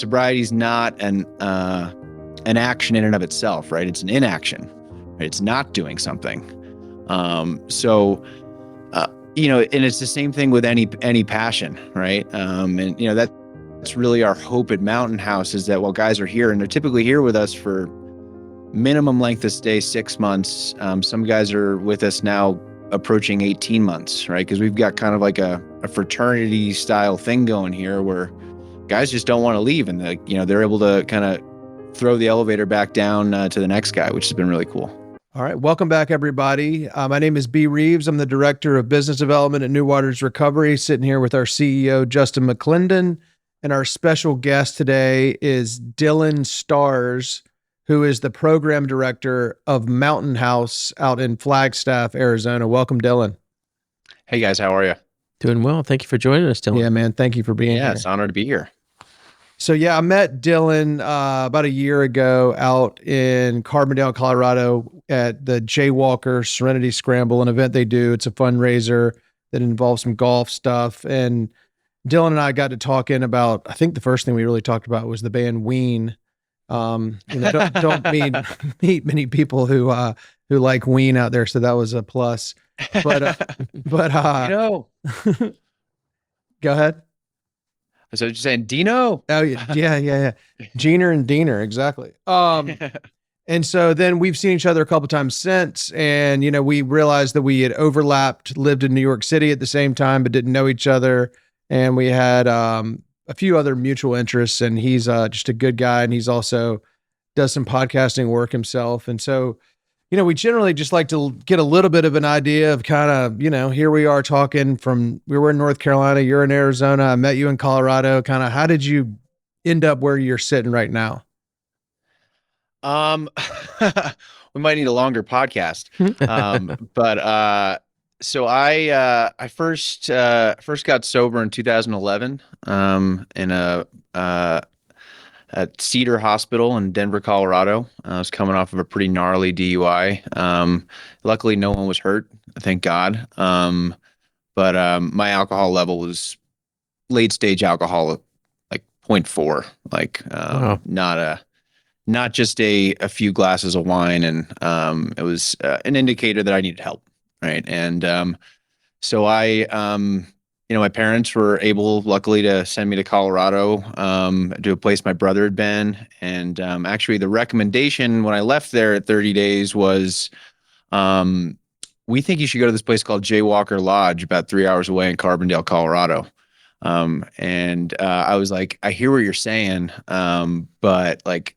sobriety is not an action in and of itself, right? It's an inaction. Right? It's not doing something. And it's the same thing with any passion, right? That's really our hope at Mountain House, is that while guys are here, and they're typically here with us for minimum length of stay, 6 months. Some guys are with us now approaching 18 months, right? Because we've got kind of like a fraternity style thing going here where guys just don't want to leave, and they're able to kind of throw the elevator back down to the next guy, which has been really cool. All right. Welcome back, everybody. My name is B. Reeves. I'm the Director of Business Development at New Waters Recovery, sitting here with our CEO, Justin McClendon. And our special guest today is Dylan Stars, who is the Program Director of Mountain House out in Flagstaff, Arizona. Welcome, Dylan. Hey, guys. How are you? Doing well. Thank you for joining us, Dylan. Yeah, man. Thank you for being here. Yeah, it's an honor to be here. So yeah, I met Dylan about a year ago out in Carbondale, Colorado at the Jaywalker Serenity Scramble, an event they do. It's a fundraiser that involves some golf stuff. And Dylan and I got to talking about, I think the first thing we really talked about was the band Ween. Don't meet many people who like Ween out there. So that was a plus, but Dino. Go ahead. So you're saying Dino? Oh yeah. Jeaner and Diener, exactly. And so then we've seen each other a couple times since, and we realized that we had overlapped, lived in New York City at the same time, but didn't know each other, and we had a few other mutual interests. And he's just a good guy, and he's also does some podcasting work himself, and so. We generally just like to get a little bit of an idea of kind of, here we are talking we were in North Carolina, you're in Arizona, I met you in Colorado. Kind of how did you end up where you're sitting right now? We might need a longer podcast. So I first got sober in 2011 in at Cedar Hospital in Denver, Colorado. I was coming off of a pretty gnarly DUI. Luckily, no one was hurt, thank God. But my alcohol level was late stage alcohol, like 0.4, Wow. not just a few glasses of wine, and it was an indicator that I needed help, right? And so my parents were able, luckily, to send me to Colorado to a place my brother had been. And actually, the recommendation when I left there at 30 days was, we think you should go to this place called Jaywalker Lodge, about 3 hours away in Carbondale, Colorado. And I was like, I hear what you're saying, but like,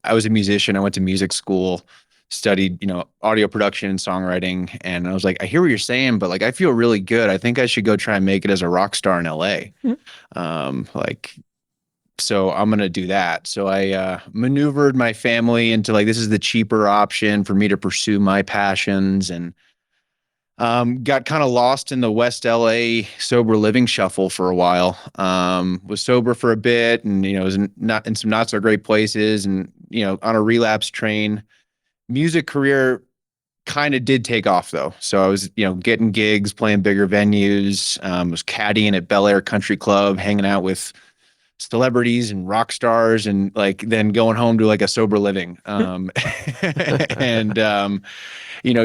I was a musician. I went to music school, studied, audio production and songwriting. And I was like, I hear what you're saying, but like, I feel really good. I think I should go try and make it as a rock star in LA. So I'm going to do that. So I maneuvered my family into like, this is the cheaper option for me to pursue my passions, and got kind of lost in the West LA sober living shuffle for a while. Was sober for a bit, and, was not in some not so great places, and, on a relapse train. Music career kind of did take off though. So I was, getting gigs, playing bigger venues, was caddying at Bel-Air Country Club, hanging out with celebrities and rock stars, and like then going home to like a sober living. And,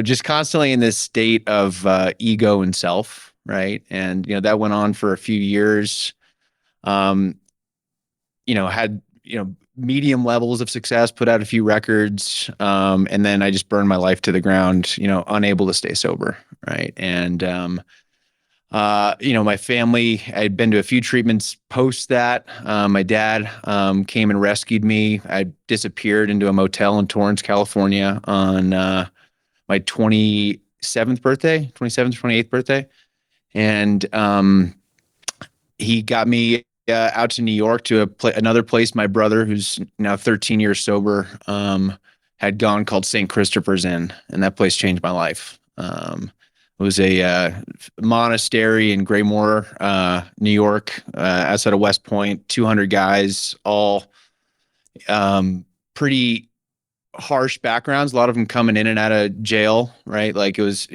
just constantly in this state of ego and self. Right. And, that went on for a few years. Had, medium levels of success, put out a few records. And then I just burned my life to the ground, unable to stay sober. Right. And, my family, I'd been to a few treatments post that. My dad came and rescued me. I disappeared into a motel in Torrance, California on my 27th birthday, 28th birthday. And he got me out to New York to another place my brother, who's now 13 years sober, had gone, called St. Christopher's Inn. And that place changed my life. It was a monastery in Graymoor, New York, outside of West Point, 200 guys, all pretty harsh backgrounds, a lot of them coming in and out of jail, right? Like it was,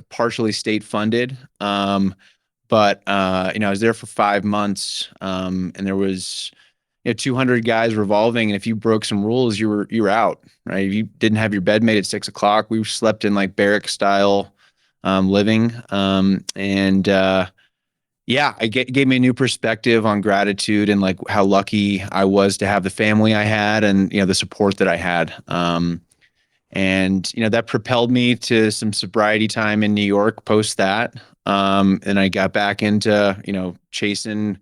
partially state funded. But I was there for 5 months, and there was, 200 guys revolving. And if you broke some rules, you were out, right? If you didn't have your bed made at 6 o'clock, we slept in like barrack style living. Yeah, gave me a new perspective on gratitude and like how lucky I was to have the family I had and, the support that I had. That propelled me to some sobriety time in New York post that. And I got back into, chasing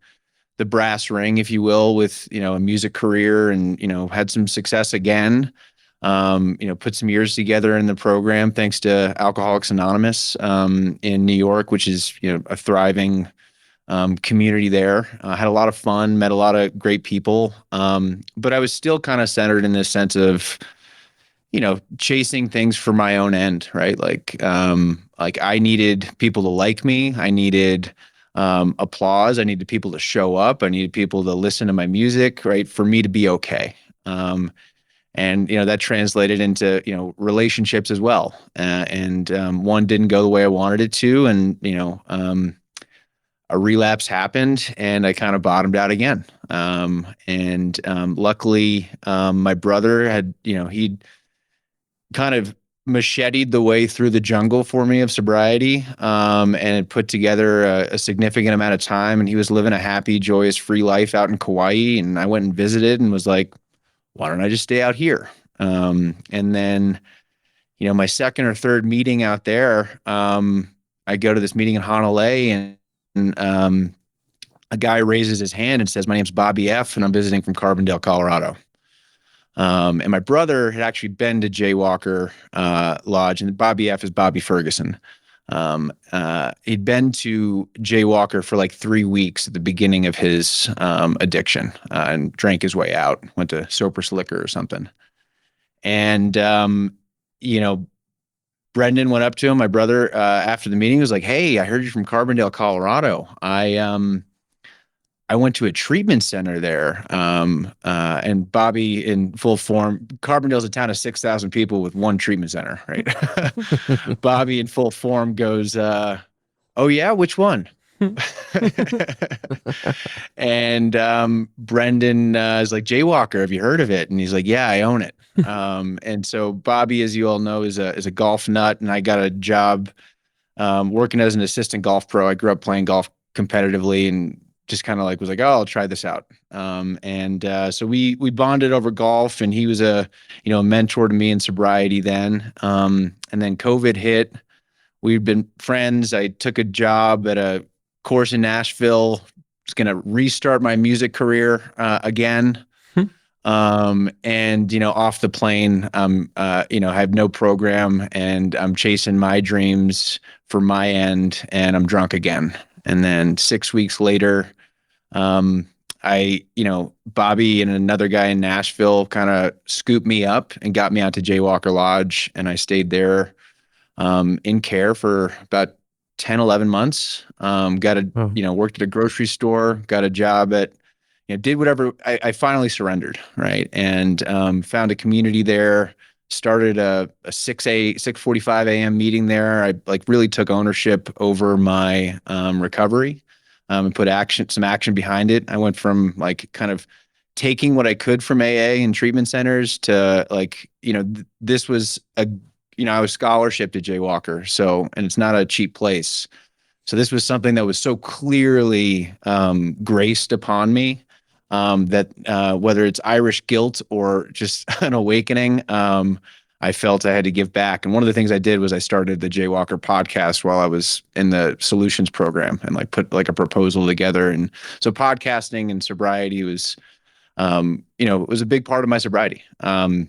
the brass ring, if you will, with, a music career and, had some success again. Put some years together in the program, thanks to Alcoholics Anonymous, in New York, which is, a thriving, community there. Had a lot of fun, met a lot of great people. But I was still kind of centered in this sense of, chasing things for my own end, right? Like I needed people to like me. I needed applause. I needed people to show up. I needed people to listen to my music, right? For me to be okay. That translated into, relationships as well. One didn't go the way I wanted it to. A relapse happened and I kind of bottomed out again. Luckily, my brother had, he'd kind of macheted the way through the jungle for me of sobriety, and had put together a significant amount of time. And he was living a happy, joyous, free life out in Kauai. And I went and visited and was like, why don't I just stay out here? And then, my second or third meeting out there, I go to this meeting in Honolulu and a guy raises his hand and says, my name's Bobby F. and I'm visiting from Carbondale, Colorado. And my brother had actually been to Jaywalker Lodge, and Bobby F is Bobby Ferguson. He'd been to Jaywalker for like 3 weeks at the beginning of his addiction, and drank his way out, went to Sopris Liquor or something. And, Brendan went up to him, my brother, after the meeting, was like, hey, I heard you from Carbondale, Colorado. I went to a treatment center there, and Bobby in full form. Carbondale's a town of 6,000 people with one treatment center, right? Bobby in full form goes, oh yeah, which one? And Brendan is like, Jaywalker, have you heard of it? And he's like, yeah, I own it. And so Bobby, as you all know, is a golf nut, and I got a job working as an assistant golf pro. I grew up playing golf competitively and just kind of like was like, oh, I'll try this out. So we bonded over golf, and he was a mentor to me in sobriety then. And then COVID hit. We'd been friends. I took a job at a course in Nashville. Was going to restart my music career again. Off the plane, I have no program, and I'm chasing my dreams for my end, and I'm drunk again. And then 6 weeks later, Bobby and another guy in Nashville kind of scooped me up and got me out to Jaywalker Lodge. And I stayed there, in care for about 10, 11 months. Worked at a grocery store, got a job at, did whatever. I finally surrendered. Right. And, found a community there, started a 6:45 a.m. meeting there. I really took ownership over my, recovery. And put some action behind it. I went from kind of taking what I could from AA and treatment centers to this was I was scholarship to Jaywalker. So, and it's not a cheap place. So this was something that was so clearly graced upon me, that whether it's Irish guilt or just an awakening, I felt I had to give back. And one of the things I did was I started the Jaywalker podcast while I was in the solutions program, and put a proposal together. And so podcasting and sobriety was, it was a big part of my sobriety. And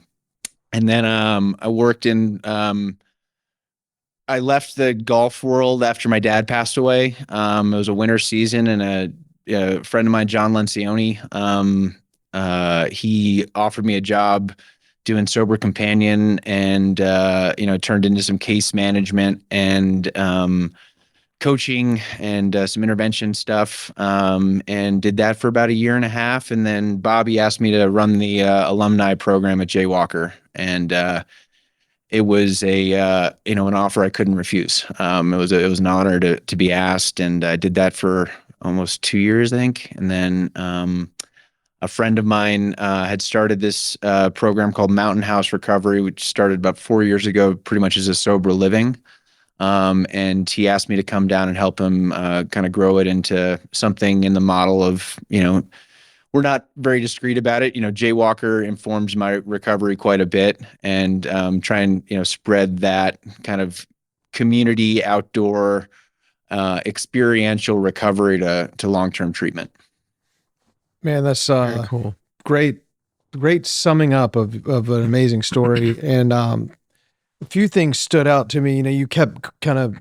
then I worked in, I left the golf world after my dad passed away. It was a winter season, and a friend of mine, John Lencioni, he offered me a job doing sober companion, and turned into some case management and coaching and some intervention stuff, and did that for about a year and a half. And then Bobby asked me to run the alumni program at Jaywalker, and it was an offer I couldn't refuse. It was an honor to be asked, and I did that for almost 2 years, I think. And then a friend of mine had started this program called Mountain House Recovery, which started about 4 years ago, pretty much as a sober living. And he asked me to come down and help him kind of grow it into something in the model of, we're not very discreet about it. Jaywalker informs my recovery quite a bit, and try and, spread that kind of community outdoor experiential recovery to long-term treatment. Man, that's Very cool. great summing up of an amazing story. And a few things stood out to me. You kept kind of,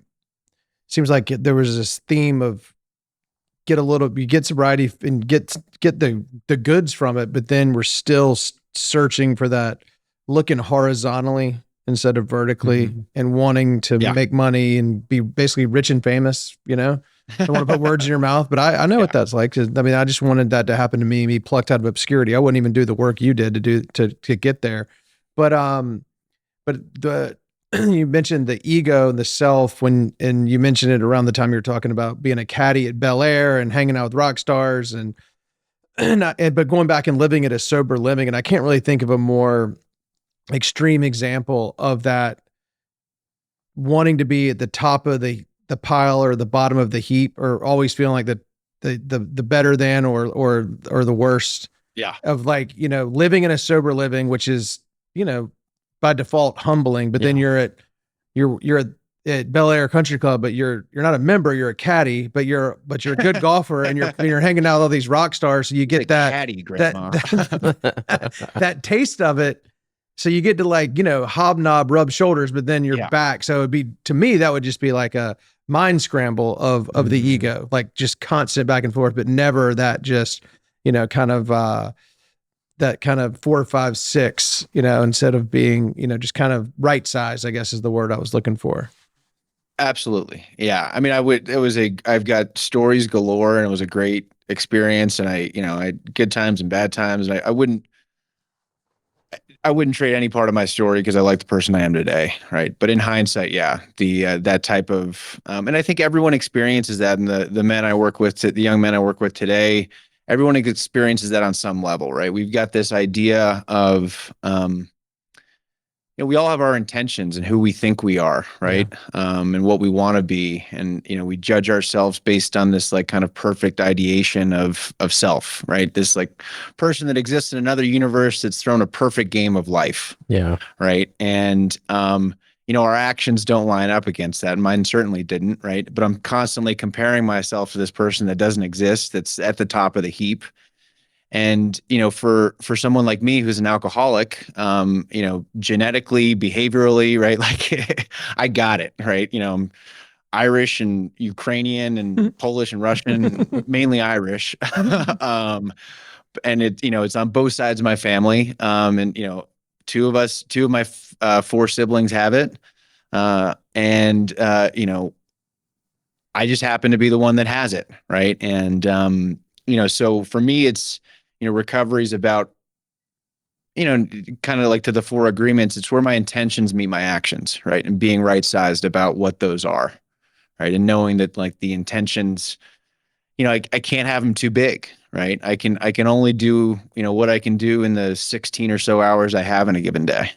seems like there was this theme of you get sobriety and get the goods from it, but then we're still searching for that, looking horizontally instead of vertically, and wanting to make money and be basically rich and famous. I don't want to put words in your mouth, but I know what that's like. 'Cause, I just wanted that to happen to me plucked out of obscurity. I wouldn't even do the work you did to get there. But the you mentioned the ego and the self and you mentioned it around the time you were talking about being a caddy at Bel-Air and hanging out with rock stars but going back and living it as sober living. And I can't really think of a more extreme example of that, wanting to be at the top of the pile or the bottom of the heap, or always feeling like the better than or the worst. Yeah. Of living in a sober living, which is, by default humbling, but then you're at Bel-Air Country Club, but you're not a member, you're a caddy, but you're a good golfer, and you're hanging out with all these rock stars. So you get that caddy, grandma. that taste of it. So you get to hobnob, rub shoulders, but then you're back. So to me, that would just be like a mind scramble of the ego, like just constant back and forth, but never that just, that kind of 4, 5, 6, instead of being, just kind of right size, I guess is the word I was looking for. Absolutely. Yeah. I mean, I've got stories galore, and it was a great experience, and I had good times and bad times, and I wouldn't trade any part of my story because I like the person I am today. Right. But in hindsight, that type of, and I think everyone experiences that. And the young men I work with today, everyone experiences that on some level, right? We've got this idea of, we all have our intentions and who we think we are, right? And what we want to be. And, we judge ourselves based on this kind of perfect ideation of self, right? This person that exists in another universe that's thrown a perfect game of life. Yeah. Right. And, our actions don't line up against that. Mine certainly didn't, right? But I'm constantly comparing myself to this person that doesn't exist, that's at the top of the heap. And, for someone like me, who's an alcoholic, genetically, behaviorally, right? I got it, right? I'm Irish and Ukrainian and Polish and Russian, mainly Irish. And it's on both sides of my family. And, two of my 4 siblings have it. And I just happen to be the one that has it. Right. And, so for me, it's, recovery is about, kind of like to the 4 agreements. It's where my intentions meet my actions. Right. And being right sized about what those are. Right. And knowing that the intentions, I can't have them too big. Right. I can only do, what I can do in the 16 or so hours I have in a given day.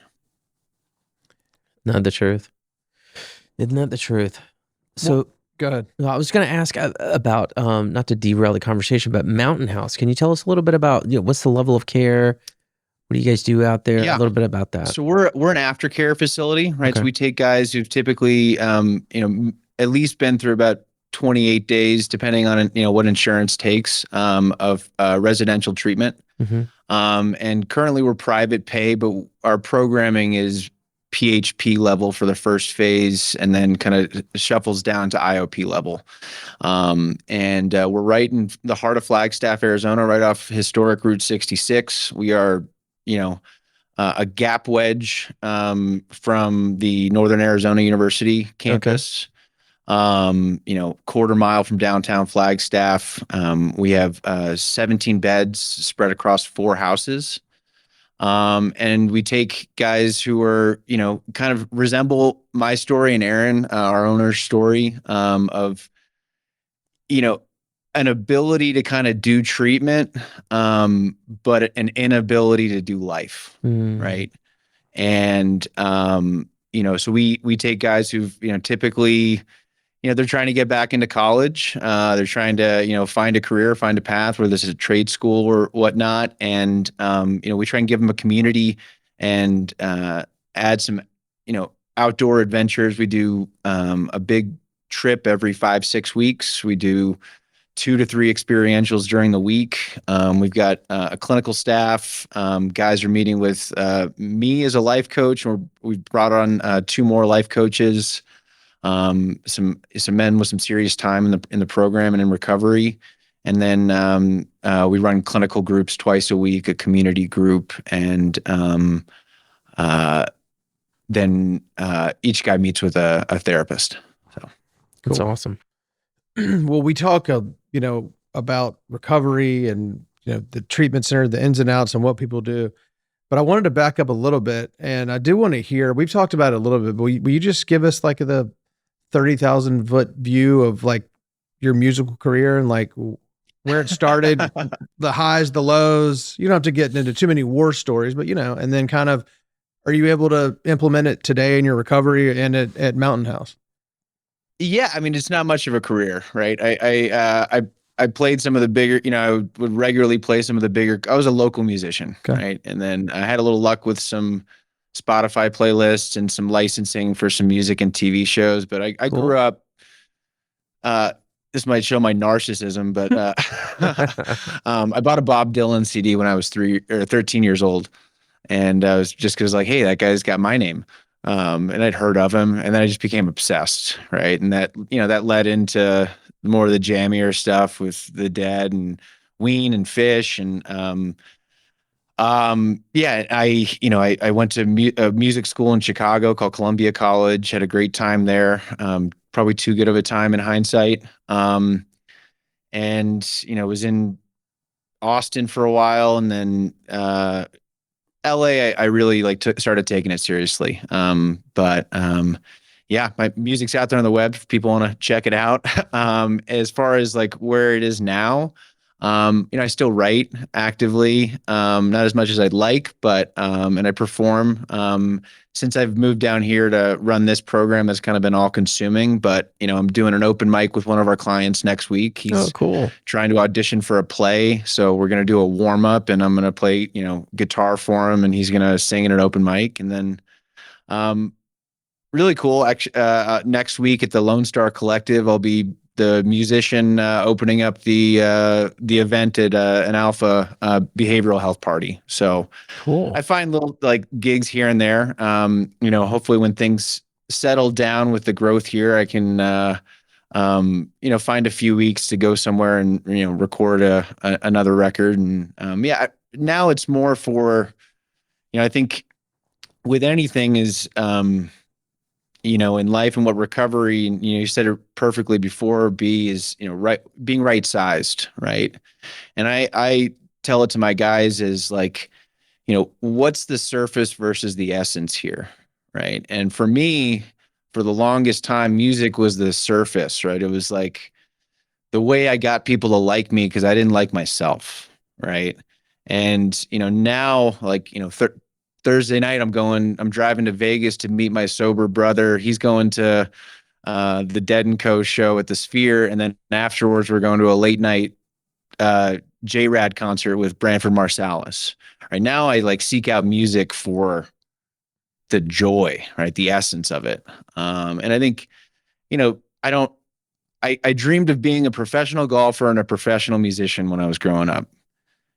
Not the truth. Isn't that the truth? So go ahead. I was going to ask about, not to derail the conversation, but Mountain House. Can you tell us a little bit about, what's the level of care? What do you guys do out there? Yeah. A little bit about that. So we're an aftercare facility, right? Okay. So we take guys who've typically, at least been through about 28 days, depending on, what insurance takes, of residential treatment. And currently we're private pay, but our programming is PHP level for the first phase, and then kind of shuffles down to IOP level. And we're right in the heart of Flagstaff, Arizona, right off historic Route 66. We are, a gap wedge from the Northern Arizona University campus. Quarter mile from downtown Flagstaff. We have 17 beds spread across 4 houses. And we take guys who are, kind of resemble my story and Aaron, our owner's story, of, an ability to kind of do treatment, but an inability to do life. Right. And, so we take guys who've, typically, they're trying to get back into college. They're trying to, find a career, find a path, whether this is a trade school or whatnot. And, we try and give them a community and add some, outdoor adventures. We do a big trip every 5-6 weeks. We do 2 to 3 experientials during the week. We've got a clinical staff. Guys are meeting with me as a life coach, or we've brought on 2 more life coaches. Some men with some serious time in the program and in recovery. And then we run clinical groups twice a week, a community group, and then each guy meets with a therapist. So That's Cool. awesome. Well, we talk, about recovery and, the treatment center, the ins and outs and what people do. But I wanted to back up a little bit, and I do want to hear, we've talked about it a little bit, but will you just give us like the 30,000 foot view of like your musical career and like where it started, the highs, the lows? You don't have to get into too many war stories, but and then kind of, are you able to implement it today in your recovery and at Mountain House? yeah, I mean, it's not much of a career, right? I played some of the bigger, I would regularly play some of the bigger. I was a local musician, Okay. right? And then I had a little luck with some Spotify playlists and some licensing for some music and TV shows. But I Cool. grew up. This might show my narcissism, but I bought a Bob Dylan CD when I was 13 years old, and I was just because like, hey, that guy's got my name. And I'd heard of him, and then I just became obsessed, right? And that led into more of the jammier stuff with the Dead and Ween and Fish, and yeah, I went to a music school in Chicago called Columbia College. Had a great time there. Probably too good of a time in hindsight. And was in Austin for a while, and then LA, I really started taking it seriously. But yeah, my music's out there on the web if people want to check it out. As far as like where it is now, I still write actively, not as much as I'd like, but and I perform. Since I've moved down here to run this program, that's kind of been all consuming. But I'm doing an open mic with one of our clients next week. He's cool. trying to audition for a play, so we're gonna do a warm up, and I'm gonna play guitar for him, and he's gonna sing in an open mic, and then really cool. Actually, next week at the Lone Star Collective, I'll be the musician opening up the event at an Alpha behavioral health party. So Cool. I find little like gigs here and there. Hopefully when things settle down with the growth here, I can find a few weeks to go somewhere and record another record. And now it's more for I think with anything is in life and what recovery, and you said it perfectly before, is being right sized, right? And I tell it to my guys as like, what's the surface versus the essence here, right? And for me, for the longest time, music was the surface, right? It was like the way I got people to like me because I didn't like myself, right? And now, like Thursday night, I'm driving to Vegas to meet my sober brother. He's going to the Dead and Co show at the Sphere, and then afterwards we're going to a late night J-Rad concert with Branford Marsalis. Right now, I like seek out music for the joy, right, the essence of it. And I think, I dreamed of being a professional golfer and a professional musician when I was growing up,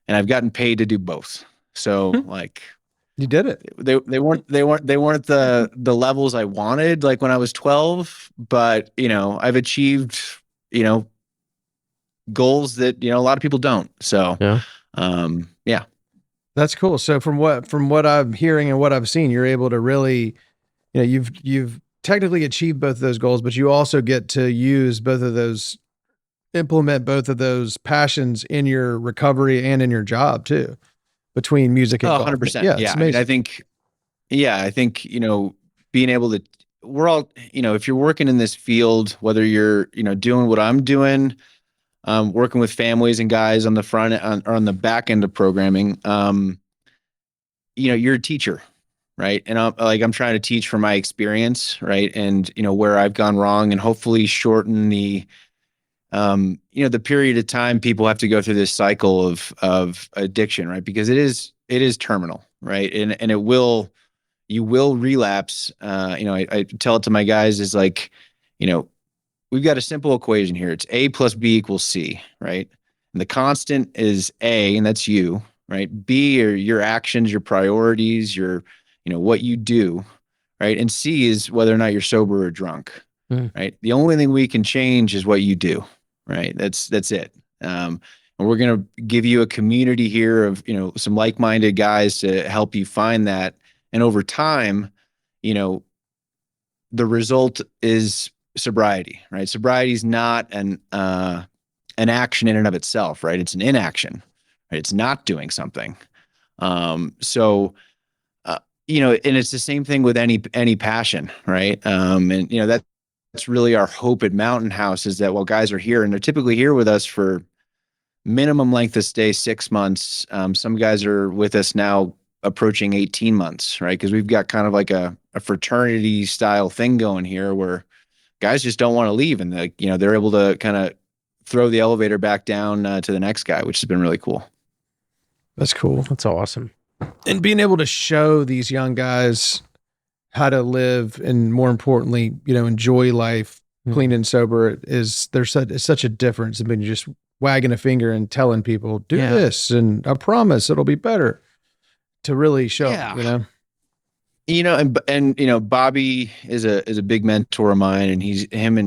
and I've gotten paid to do both. So like. You did it. They weren't the levels I wanted like when I was 12, but I've achieved goals that a lot of people don't. So yeah. That's cool. So from what I'm hearing and what I've seen, you're able to really, you've technically achieved both of those goals, but you also get to use implement both of those passions in your recovery and in your job too. Between music and golf. 100%. Yeah, Yeah. I think, being able to, we're all, if you're working in this field, whether you're, doing what I'm doing, working with families and guys on the front or on the back end of programming. You're a teacher, right? And I'm trying to teach from my experience, right? And where I've gone wrong, and hopefully shorten the period of time people have to go through this cycle of addiction, right? Because it is terminal, right? And you will relapse. I tell it to my guys is like, we've got a simple equation here. It's A plus B equals C, right? And the constant is A, and that's you, right? B are your actions, your priorities, what you do, right? And C is whether or not you're sober or drunk, right? The only thing we can change is what you do, right? That's it. And we're going to give you a community here of, some like-minded guys to help you find that. And over time, the result is sobriety, right? Sobriety is not an action in and of itself, right? It's an inaction, right? It's not doing something. So, and it's the same thing with any passion, right? And that's really our hope at Mountain House, is that while guys are here, and they're typically here with us for minimum length of stay, 6 months. Some guys are with us now approaching 18 months, right? Because we've got kind of like a fraternity style thing going here where guys just don't want to leave, and they're able to kind of throw the elevator back down to the next guy, which has been really cool. That's cool. That's awesome. And being able to show these young guys how to live, and more importantly, enjoy life clean and sober, is it's such a difference. I mean, just wagging a finger and telling people, do this, and I promise it'll be better, to really show, and Bobby is a big mentor of mine, and him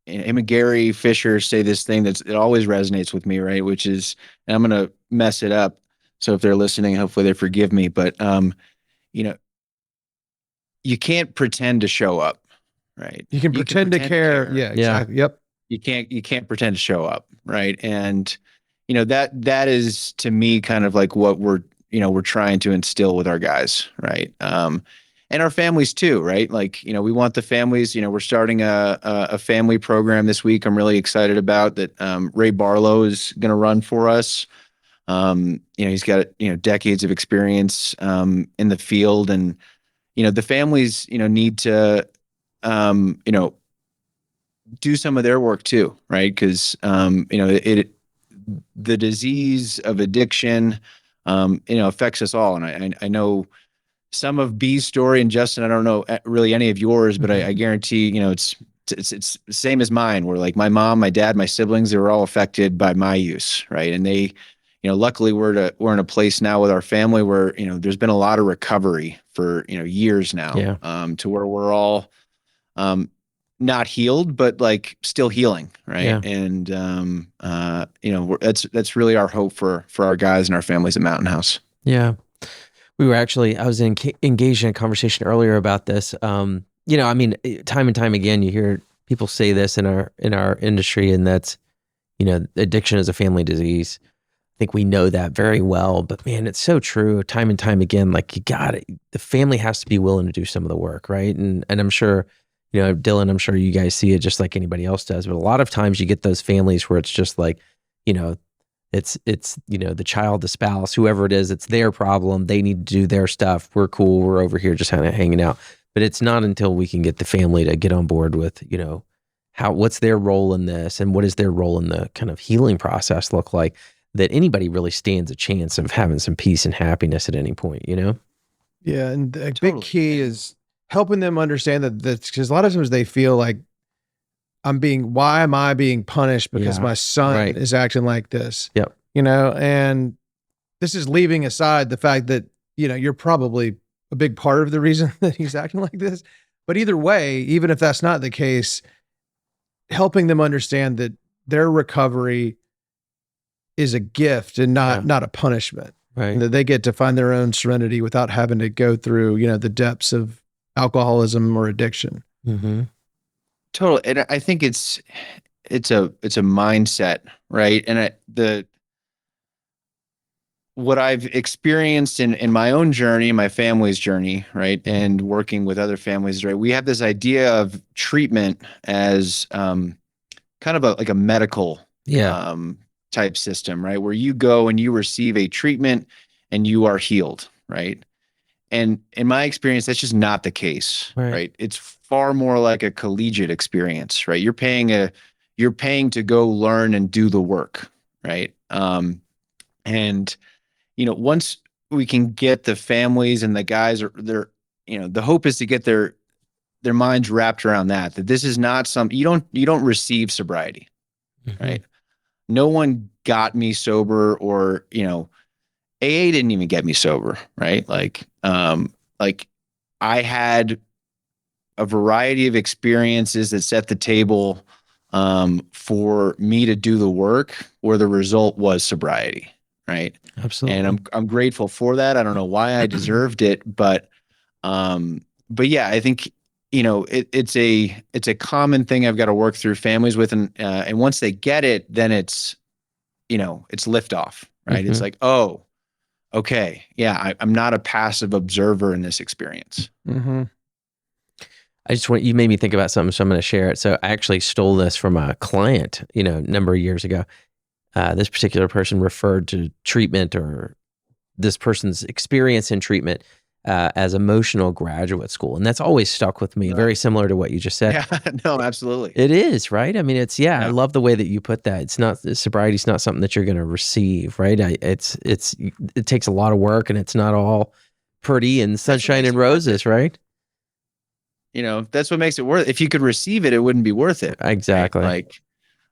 and Gary Fisher say this thing it always resonates with me, right? Which is, and I'm going to mess it up. So if they're listening, hopefully they forgive me, but, you can't pretend to show up, right? You can pretend to care. Yeah, exactly. Yep. You can't pretend to show up, right? And that is, to me, kind of like what we're trying to instill with our guys, right? And our families too, right? Like, we want the families. We're starting a family program this week. I'm really excited about that. Ray Barlow is going to run for us. He's got decades of experience in the field, and the families need to do some of their work too, right? Because the disease of addiction affects us all. And I know some of B's story, and Justin, I don't know really any of yours, but I guarantee it's the same as mine, where like my mom, my dad, my siblings, they were all affected by my use, right? And they luckily we're in a place now with our family where there's been a lot of recovery for years now, to where we're all not healed, but like still healing, right? Yeah. And that's really our hope for our guys and our families at Mountain House. Yeah. I was engaged in a conversation earlier about this. I mean, time and time again, you hear people say this in our industry, and that's, addiction is a family disease. I think we know that very well, but man, it's so true. Time and time again, like the family has to be willing to do some of the work, right? And I'm sure, Dylan, I'm sure you guys see it just like anybody else does, but a lot of times you get those families where it's just like, it's the child, the spouse, whoever it is, it's their problem. They need to do their stuff. We're cool. We're over here just kind of hanging out. But it's not until we can get the family to get on board with, what's their role in this, and what is their role in the kind of healing process look like, that anybody really stands a chance of having some peace and happiness at any point, Yeah. And the big key is helping them understand that because a lot of times they feel like, why am I being punished because my son is acting like this? Yep. And this is leaving aside the fact that, you're probably a big part of the reason that he's acting like this. But either way, even if that's not the case, helping them understand that their recovery is a gift and not a punishment. Right. And that they get to find their own serenity without having to go through, the depths of alcoholism or addiction. Mm-hmm. Totally. And I think it's a mindset, right? And what I've experienced in my own journey, my family's journey, right? And working with other families, right? We have this idea of treatment as kind of like a medical Yeah. Type system, right? Where you go and you receive a treatment and you are healed, right? And in my experience, that's just not the case, Right. right? It's far more like a collegiate experience, right? You're paying to go learn and do the work, right? And once we can get the families and the guys are they're, the hope is to get their minds wrapped around that this is not some you don't receive sobriety, right? No one got me sober, or AA didn't even get me sober, right? Like I had a variety of experiences that set the table for me to do the work where the result was sobriety, right? Absolutely. And I'm grateful for that. I don't know why I deserved it, but yeah, I think it's a common thing I've got to work through families with, and once they get it, then it's liftoff, right? It's like, oh, okay, yeah, I'm not a passive observer in this experience. Mm-hmm. You made me think about something, so I'm going to share it. So I actually stole this from a client, a number of years ago. This particular person referred to treatment, or this person's experience in treatment, as emotional graduate school. And that's always stuck with me, very similar to what you just said. Yeah, no, absolutely. It is, right? I mean, I love the way that you put that. It's not, sobriety is not something that you're going to receive, right? It takes a lot of work, and it's not all pretty and sunshine and roses, right? That's what makes it worth it. If you could receive it, it wouldn't be worth it. Exactly. Right?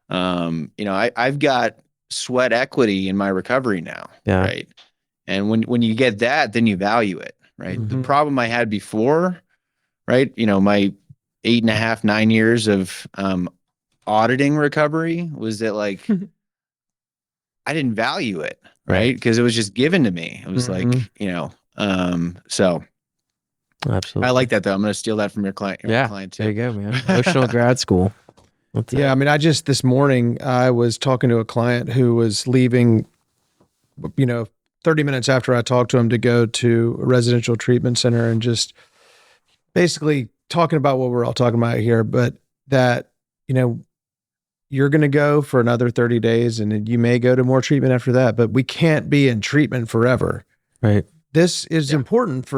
Like, I've got sweat equity in my recovery now. Yeah. Right. And when you get that, then you value it. Right. The problem I had before, right, my 8.5, 9 years of auditing recovery was that, like, I didn't value it, right? Because it was just given to me. It was like, so absolutely. I like that, though. I'm going to steal that from your client. Client too. There you go, man. Emotional grad school. I mean, this morning I was talking to a client who was leaving, 30 minutes after I talked to him, to go to a residential treatment center, and just basically talking about what we're all talking about here, but that, you're going to go for another 30 days and you may go to more treatment after that, but we can't be in treatment forever. Right. This is important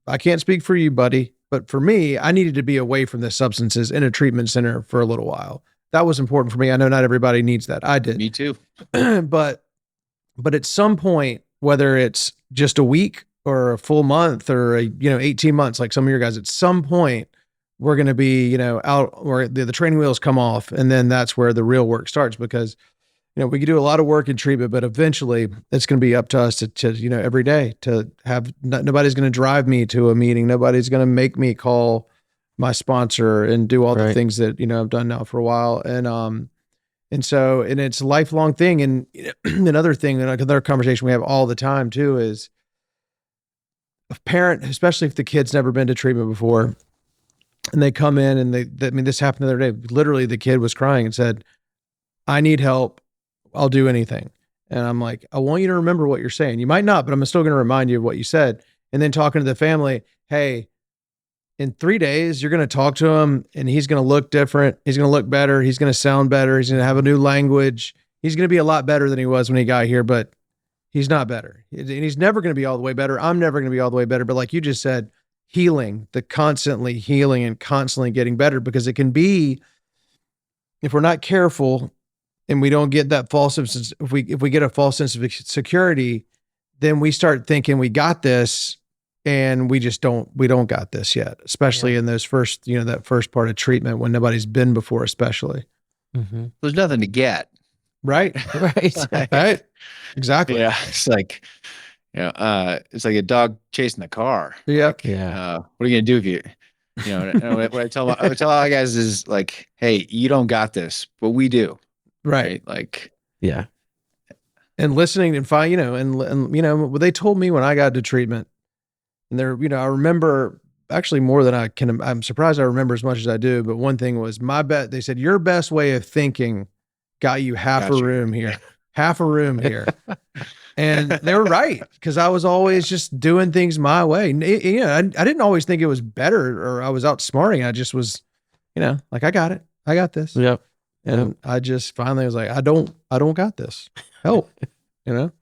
I can't speak for you, buddy, but for me, I needed to be away from the substances in a treatment center for a little while. That was important for me. I know not everybody needs that. I did. Me too. But at some point, whether it's just a week or a full month or 18 months, like some of your guys, at some point we're going to be, out where the training wheels come off. And then that's where the real work starts, because, we can do a lot of work in treatment, but eventually it's going to be up to us to every day to have, nobody's going to drive me to a meeting. Nobody's going to make me call my sponsor and do all the things that, I've done now for a while. And so it's a lifelong thing. And another thing, another conversation we have all the time too, is a parent, especially if the kid's never been to treatment before, and they come in and this happened the other day. Literally, the kid was crying and said, "I need help. I'll do anything." And I'm like, I want you to remember what you're saying. You might not, but I'm still going to remind you of what you said. And then talking to the family, hey, in 3 days, you're going to talk to him and he's going to look different. He's going to look better. He's going to sound better. He's going to have a new language. He's going to be a lot better than he was when he got here, but he's not better. And he's never going to be all the way better. I'm never going to be all the way better. But like you just said, healing, the constantly healing and constantly getting better, because it can be, if we're not careful and we don't get that false sense, if we get a false sense of security, then we start thinking we got this, and we don't got this yet, especially in those first, that first part of treatment when nobody's been before, especially. Mm-hmm. There's nothing to get. Right. Right. Exactly. Yeah. It's like, it's like a dog chasing the car. Yep. What are you going to do if you what I tell all my guys is like, hey, you don't got this, but we do. Right. Like, yeah. And listening and what they told me when I got to treatment, and I remember actually more than I'm surprised I remember as much as I do. But one thing was they said, your best way of thinking got you half a room here. And they were right, because I was always just doing things my way. I didn't always think it was better or I was outsmarting. I just was, like, I got it. I got this. Yep. And I just finally was like, I don't got this. Help, you know?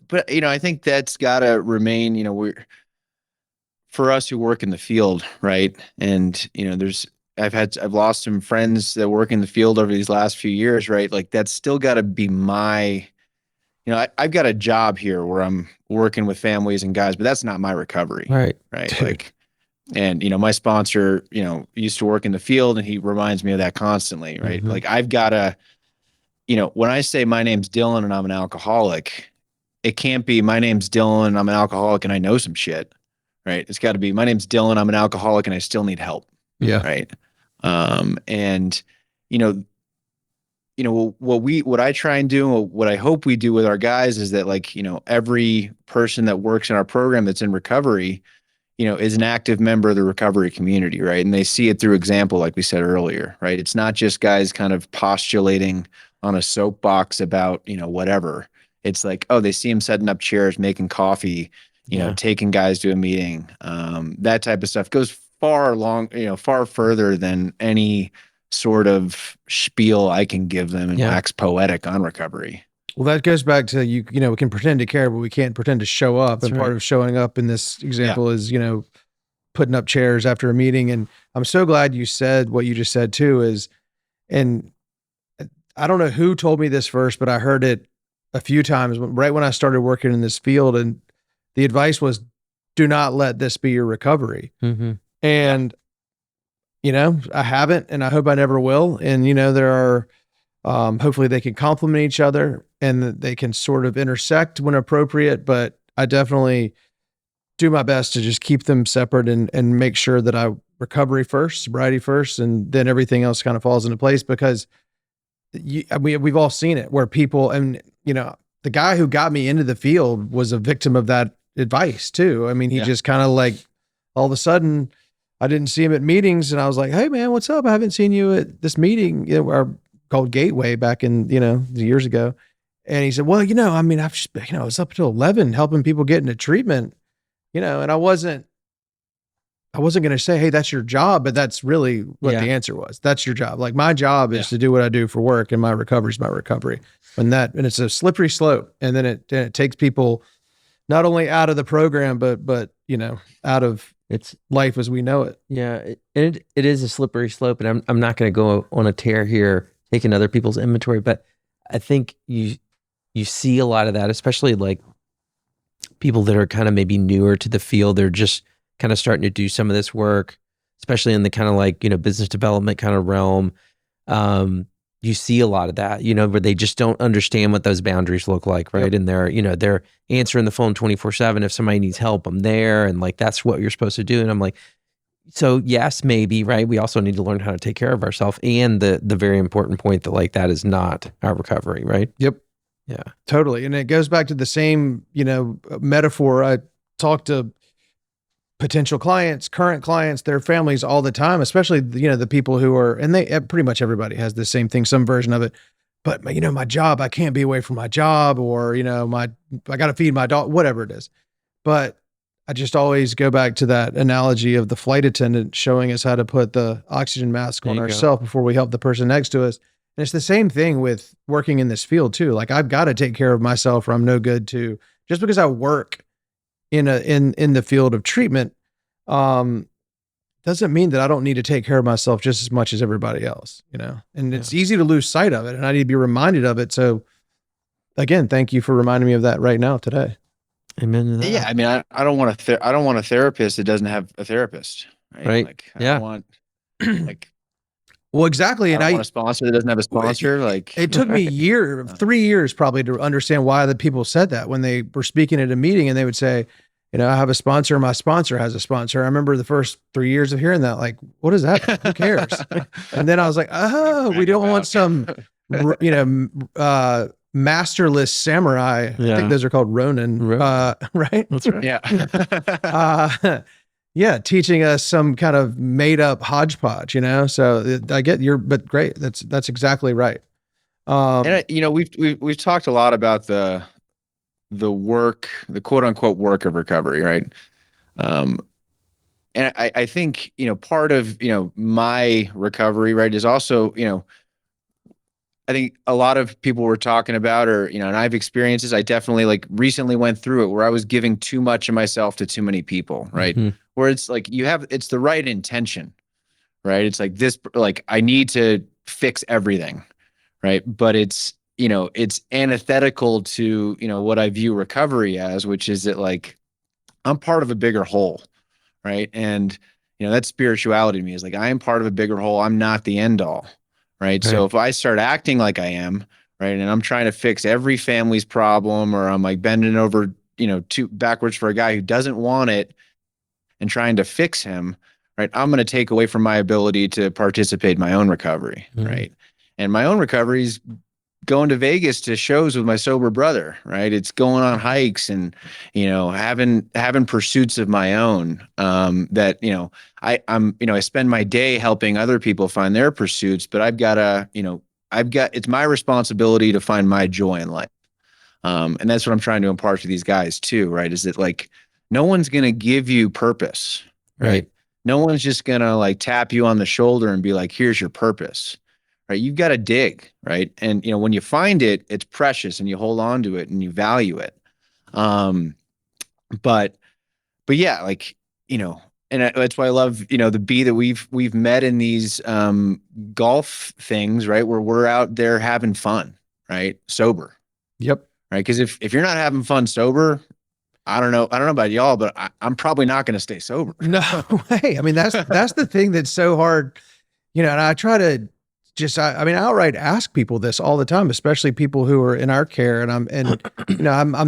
But I think that's gotta remain, for us who work in the field, right? And I've lost some friends that work in the field over these last few years, right? Like that's still got to be I've got a job here where I'm working with families and guys, but that's not my recovery, Right. right? Dude. Like, and my sponsor, used to work in the field, and he reminds me of that constantly, right? Mhm. Like I've got to, when I say my name's Dylan and I'm an alcoholic, it can't be my name's Dylan and I'm an alcoholic and I know some shit, right? It's got to be my name's Dylan, I'm an alcoholic and I still need help, Yeah. right? And what I try and do, what I hope we do with our guys is that, like, every person that works in our program that's in recovery, is an active member of the recovery community, right? And they see it through example, like we said earlier, right? It's not just guys kind of postulating on a soapbox about, whatever. It's like, oh, they see him setting up chairs, making coffee, taking guys to a meeting. That type of stuff goes far further than any sort of spiel I can give them and wax poetic on recovery. Well, that goes back to we can pretend to care, but we can't pretend to show up. That's and part right. of showing up in this example is, putting up chairs after a meeting. And I'm so glad you said what you just said too and I don't know who told me this first, but I heard it a few times right when I started working in this field. And the advice was, do not let this be your recovery. Mm-hmm. And, I haven't, and I hope I never will. And, there are, hopefully they can complement each other and that they can sort of intersect when appropriate. But I definitely do my best to just keep them separate and make sure that I recovery first, sobriety first, and then everything else kind of falls into place because we've all seen it where people, and, the guy who got me into the field was a victim of that advice too. I mean, he just kind of like, all of a sudden I didn't see him at meetings and I was like, hey man, what's up? I haven't seen you at this meeting, called Gateway back in, years ago. And he said, well, I mean, I was up until 11 helping people get into treatment, and I wasn't going to say, hey, that's your job, but that's really what the answer was. That's your job. Like my job is to do what I do for work, and my recovery is my recovery. And it's a slippery slope. And then it takes people not only out of the program, but out of its life as we know it. Yeah. It is a slippery slope, and I'm not going to go on a tear here, taking other people's inventory, but I think you see a lot of that, especially like people that are kind of maybe newer to the field. They're just kind of starting to do some of this work, especially in the kind of like, business development kind of realm. You see a lot of that, where they just don't understand what those boundaries look like. Right. Yep. And they're answering the phone 24/7. If somebody needs help, I'm there. And like, that's what you're supposed to do. And I'm like, so yes, maybe, right. We also need to learn how to take care of ourselves. And the very important point that like, that is not our recovery. Right. Yep. Yeah, totally. And it goes back to the same, metaphor. I talk to potential clients, current clients, their families all the time, especially, the people who are, and they pretty much everybody has the same thing, some version of it. But my job, I can't be away from my job, or, I got to feed my dog, whatever it is. But I just always go back to that analogy of the flight attendant showing us how to put the oxygen mask on ourselves before we help the person next to us. And it's the same thing with working in this field too. Like I've got to take care of myself or I'm no good too. Just because I work in the field of treatment, doesn't mean that I don't need to take care of myself just as much as everybody else, and it's easy to lose sight of it, and I need to be reminded of it. So again, thank you for reminding me of that right now today. Amen to that. Yeah. I mean, I don't want a therapist that doesn't have a therapist. Right. Like, I don't want like, well, exactly. I don't want a sponsor that doesn't have a sponsor. Like it took me 3 years probably to understand why the people said that when they were speaking at a meeting and they would say, I have a sponsor. My sponsor has a sponsor. I remember the first 3 years of hearing that, like, what is that? Who cares? And then I was like, oh, we don't want some, masterless samurai. I think those are called Ronin. Right? That's right. Yeah. Yeah, teaching us some kind of made up hodgepodge, So I get but great. That's exactly right. And we've talked a lot about the work, the quote unquote work of recovery, right? and I think, part of, my recovery, right, is also, I think a lot of people were talking about, or, and I've experienced this. I definitely like recently went through it where I was giving too much of myself to too many people, right? Mhm. Where it's like it's the right intention, right? It's like this, like I need to fix everything, right? But it's antithetical to, what I view recovery as, which is that like I'm part of a bigger whole, right? And that's spirituality to me, is like I am part of a bigger whole. I'm not the end all, right? Right. So if I start acting like I am, right, and I'm trying to fix every family's problem, or I'm like bending over, two backwards for a guy who doesn't want it and trying to fix him, right, I'm going to take away from my ability to participate in my own recovery, Mhm. right? And my own recovery is going to Vegas to shows with my sober brother, right? It's going on hikes and, having pursuits of my own, that, I spend my day helping other people find their pursuits, but it's my responsibility to find my joy in life. And that's what I'm trying to impart to these guys too, right? Is that like, no one's going to give you purpose, right? No one's just going to like tap you on the shoulder and be like, here's your purpose, right? You've got to dig, right? And, when you find it, it's precious and you hold on to it and you value it. Um, but, but yeah, like, and that's why I love, the B that we've met in these, golf things, right? Where we're out there having fun, right? Sober, Yep. right? Cause if you're not having fun sober, I don't know about y'all, but I'm probably not going to stay sober. No way. I mean, that's the thing that's so hard, and I try to just, I mean, I outright ask people this all the time, especially people who are in our care. And I'm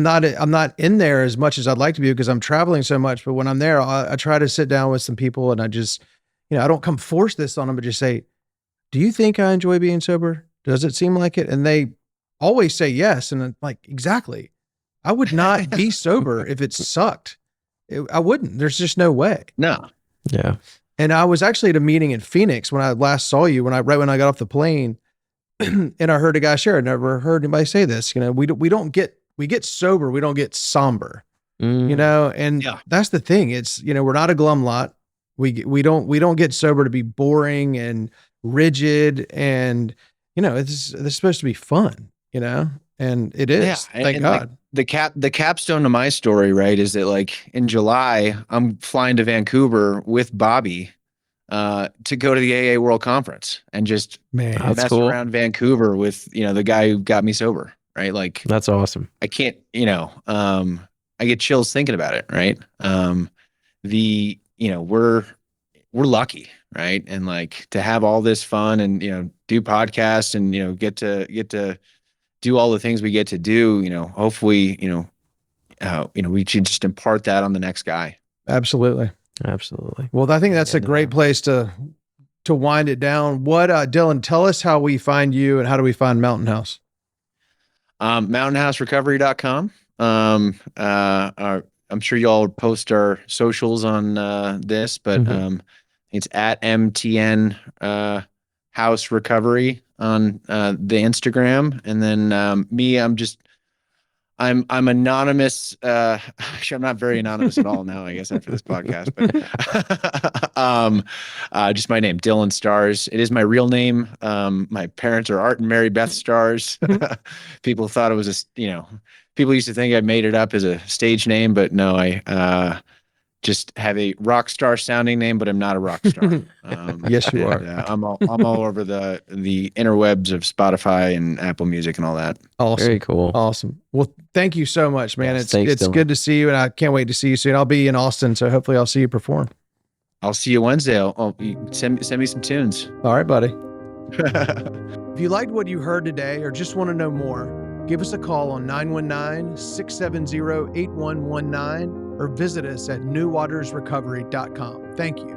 not in there as much as I'd like to be because I'm traveling so much. But when I'm there, I try to sit down with some people and I just, I don't come force this on them, but just say, do you think I enjoy being sober? Does it seem like it? And they always say yes. And I'm like, exactly. I would not be sober if it sucked. I wouldn't. There's just no way. No. Yeah. And I was actually at a meeting in Phoenix when I last saw you, right when I got off the plane, and I heard a guy share. I never heard anybody say this. We get sober, we don't get somber. And Yeah. that's the thing. It's we're not a glum lot. We don't get sober to be boring and rigid, and it's supposed to be fun. And it is. Yeah, Thank and God. like the capstone to my story, right, is that like in July, I'm flying to Vancouver with Bobby to go to the AA World Conference and just Man, That's mess cool. around Vancouver with, the guy who got me sober, right? Like That's awesome. I can't, I get chills thinking about it, right? We're lucky, right? And like to have all this fun and, do podcasts and, get to do all the things we get to do, hopefully, we should just impart that on the next guy. absolutely. Absolutely. Well, I think that's a great place to wind it down. What, Dylan, tell us how we find you and how do we find Mountain House? Mountainhouserecovery.com. I'm sure y'all post our socials on this, but it's at MTN House Recovery on the Instagram. And then me, I'm anonymous. Actually, I'm not very anonymous at all now, I guess, after this podcast. But just my name, Dylan Stars. It is my real name. My parents are Art and Mary Beth Stars. People thought it was people used to think I made it up as a stage name, but no, I just have a rock star sounding name, but I'm not a rock star. Yes, you are. I'm all over the interwebs of Spotify and Apple Music and all that. Awesome. Very cool. Awesome. Well, thank you so much, man. Yes, thanks, It's Dylan. good to see you, and I can't wait to see you soon. I'll be in Austin, so hopefully I'll see you perform. I'll see you Wednesday. Send me some tunes. All right, buddy. If you liked what you heard today or just want to know more, give us a call on 919-670-8119 or visit us at newwatersrecovery.com. Thank you.